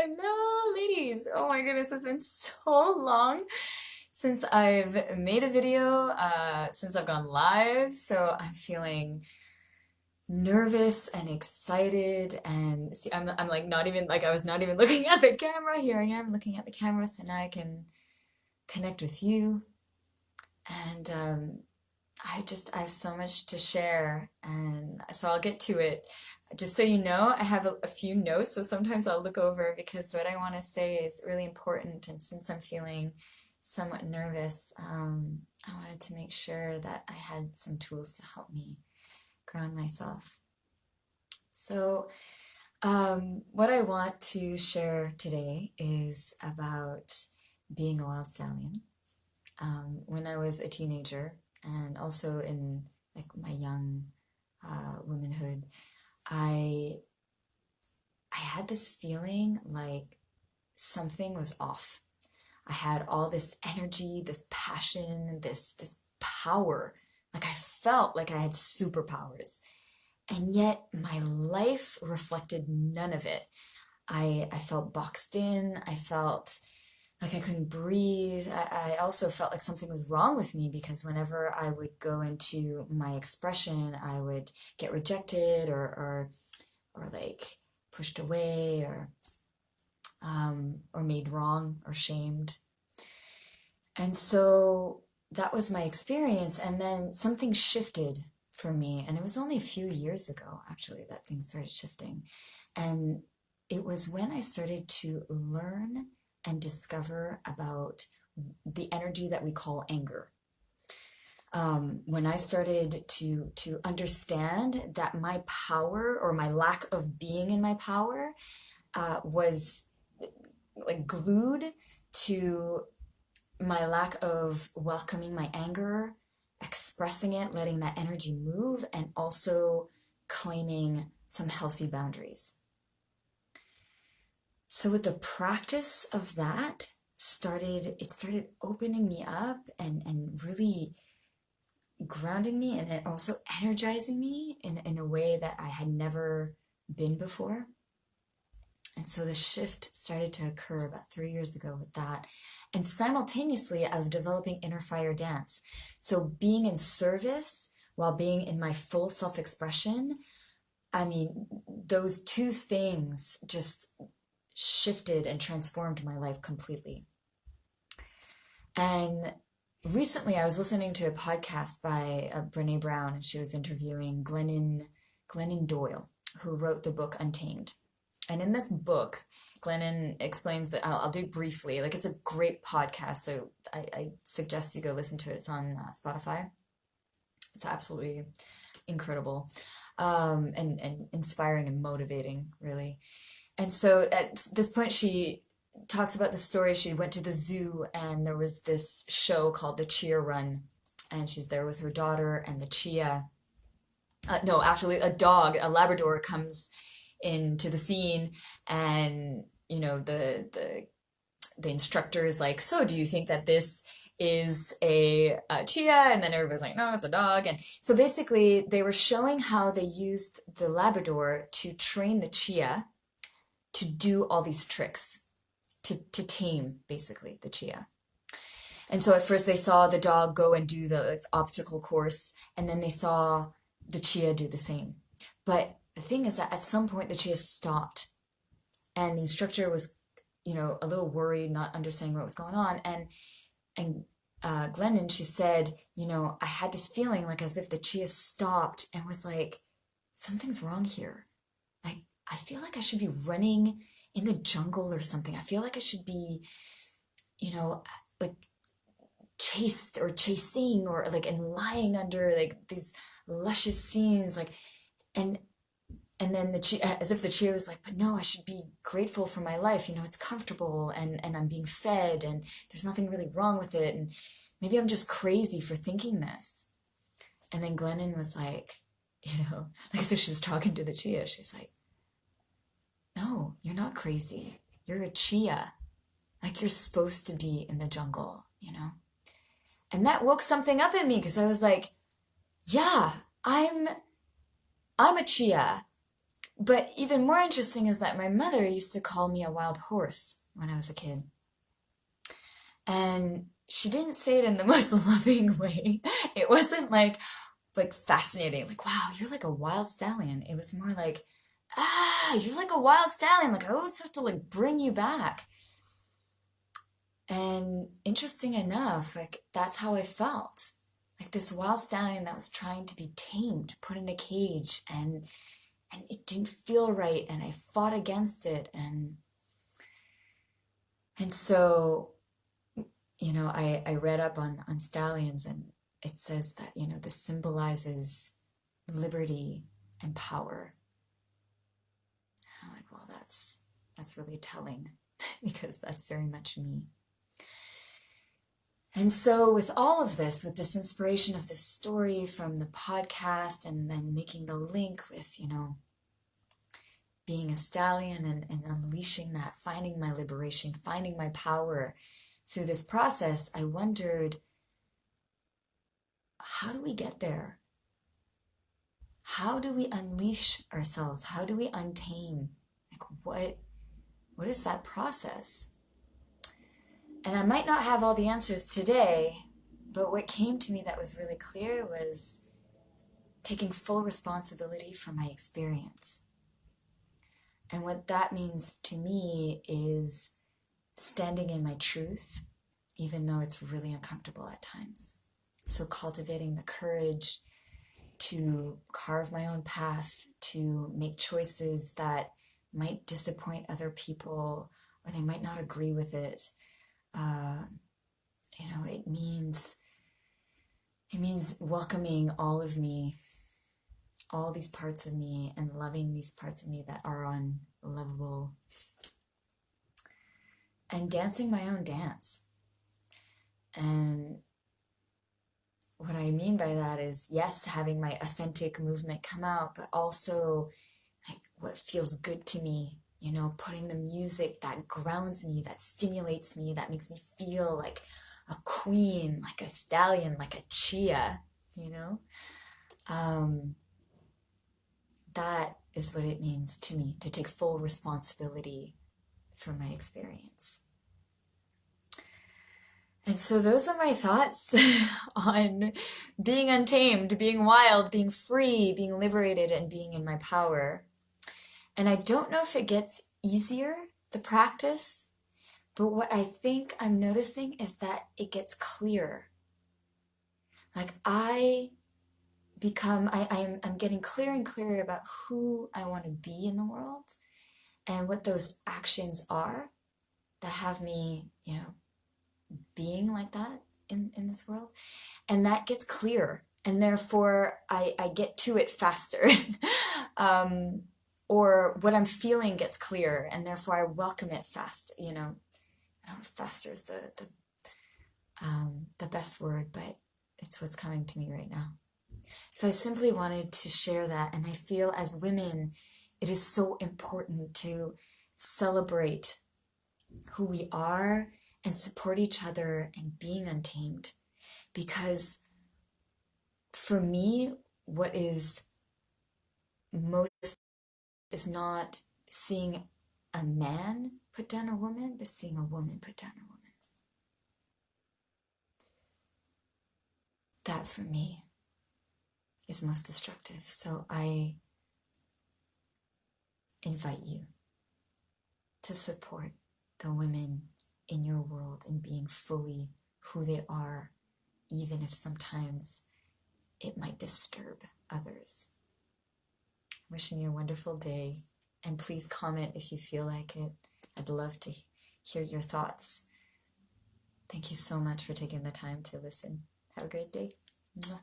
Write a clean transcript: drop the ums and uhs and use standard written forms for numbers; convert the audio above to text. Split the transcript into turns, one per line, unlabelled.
Hello, ladies. Oh my goodness, it's been so long since I've made a video, since I've gone live. So I'm feeling nervous and excited. And see, I'm like not even like I was not even looking at the camera. Here I am looking at the camera, so now I can connect with you. And I have so much to share, and so I'll get to it. Just so you know, I have a few notes, so sometimes I'll look over because what I want to say is really important. And since I'm feeling somewhat nervous, I wanted to make sure that I had some tools to help me ground myself. So, what I want to share today is about being a wild stallion. When I was a teenager, and also in like my young womanhood, I I had this feeling like something was off. I had all this energy, this passion, this power. Like I felt like I had superpowers. And yet my life reflected none of it. I felt boxed in. I felt like I couldn't breathe. I also felt like something was wrong with me because whenever I would go into my expression, I would get rejected or like pushed away or made wrong or shamed. And so that was my experience. And then something shifted for me. And it was only a few years ago, actually, that things started shifting. And it was when I started to learn and discover about the energy that we call anger. When I started to understand that my power or my lack of being in my power was like glued to my lack of welcoming my anger, expressing it, letting that energy move, and also claiming some healthy boundaries. So with the practice of that, it started opening me up and really grounding me and it also energizing me in a way that I had never been before. And so the shift started to occur about 3 years ago with that. And simultaneously, I was developing inner fire dance. So being in service while being in my full self-expression, I mean, those two things just shifted and transformed my life completely. And recently, I was listening to a podcast by Brene Brown, and she was interviewing Glennon Doyle, who wrote the book Untamed. And in this book, Glennon explains that I'll do it briefly. Like it's a great podcast, so I suggest you go listen to it. It's on Spotify. It's absolutely incredible, and inspiring and motivating, really. And so at this point, she talks about the story. She went to the zoo, and there was this show called the Chia Run, and she's there with her daughter and the chia. No, actually, a dog, a Labrador, comes into the scene, and you know the instructor is like, so do you think that this is a chia? And then everybody's like, no, it's a dog. And so basically they were showing how they used the Labrador to train the chia to do all these tricks, to tame basically the chia. And so at first they saw the dog go and do the obstacle course, and then they saw the chia do the same. But the thing is that at some point the chia stopped, and the instructor was, a little worried, not understanding what was going on. And Glennon, she said, I had this feeling like as if the chia stopped and was like, something's wrong here. Like, I feel like I should be running in the jungle or something. I feel like I should be, like chased or chasing or like and lying under like these luscious scenes, like and then the chia, as if the chia was like, but no, I should be grateful for my life. It's comfortable and I'm being fed and there's nothing really wrong with it. And maybe I'm just crazy for thinking this. And then Glennon was like, like as if she was talking to the chia. She's like, no, you're not crazy. You're a chia. Like you're supposed to be in the jungle, And that woke something up in me because I was like, yeah, I'm a chia. But even more interesting is that my mother used to call me a wild horse when I was a kid. And she didn't say it in the most loving way. It wasn't like fascinating, like, wow, you're like a wild stallion. It was more like, you're like a wild stallion. Like, I always have to like bring you back. And interesting enough, like that's how I felt. Like this wild stallion that was trying to be tamed, put in a cage, and it didn't feel right, and I fought against it, and so, I read up on stallions, and it says that, this symbolizes liberty and power. And I'm like, well, that's really telling because that's very much me. And so with all of this, with this inspiration of this story from the podcast, and then making the link with, being a stallion and unleashing that, finding my liberation, finding my power through this process, I wondered, how do we get there? How do we unleash ourselves? How do we untame? Like what is that process? And I might not have all the answers today, but what came to me that was really clear was taking full responsibility for my experience. And what that means to me is standing in my truth, even though it's really uncomfortable at times. So cultivating the courage to carve my own path, to make choices that might disappoint other people, or they might not agree with it. It means welcoming all of me, all these parts of me, and loving these parts of me that are unlovable, and dancing my own dance. And what I mean by that is, yes, having my authentic movement come out, but also like what feels good to me, putting the music that grounds me, that stimulates me, that makes me feel like a queen, like a stallion, like a chia, That is what it means to me, to take full responsibility for my experience. And so those are my thoughts on being untamed, being wild, being free, being liberated, and being in my power. And I don't know if it gets easier, the practice, but what I think I'm noticing is that it gets clearer. Like I'm getting clearer and clearer about who I want to be in the world and what those actions are that have me, being like that in this world. And that gets clearer. And therefore I get to it faster. Or what I'm feeling gets clearer, and therefore I welcome it fast. I don't know if faster is the best word, but it's what's coming to me right now. So I simply wanted to share that, and I feel as women, it is so important to celebrate who we are and support each other in being untamed. Because for me, what is most is not seeing a man put down a woman, but seeing a woman put down a woman. That for me is most destructive. So I invite you to support the women in your world in being fully who they are, even if sometimes it might disturb others. Wishing you a wonderful day, and please comment if you feel like it. I'd love to hear your thoughts. Thank you so much for taking the time to listen. Have a great day. Mwah.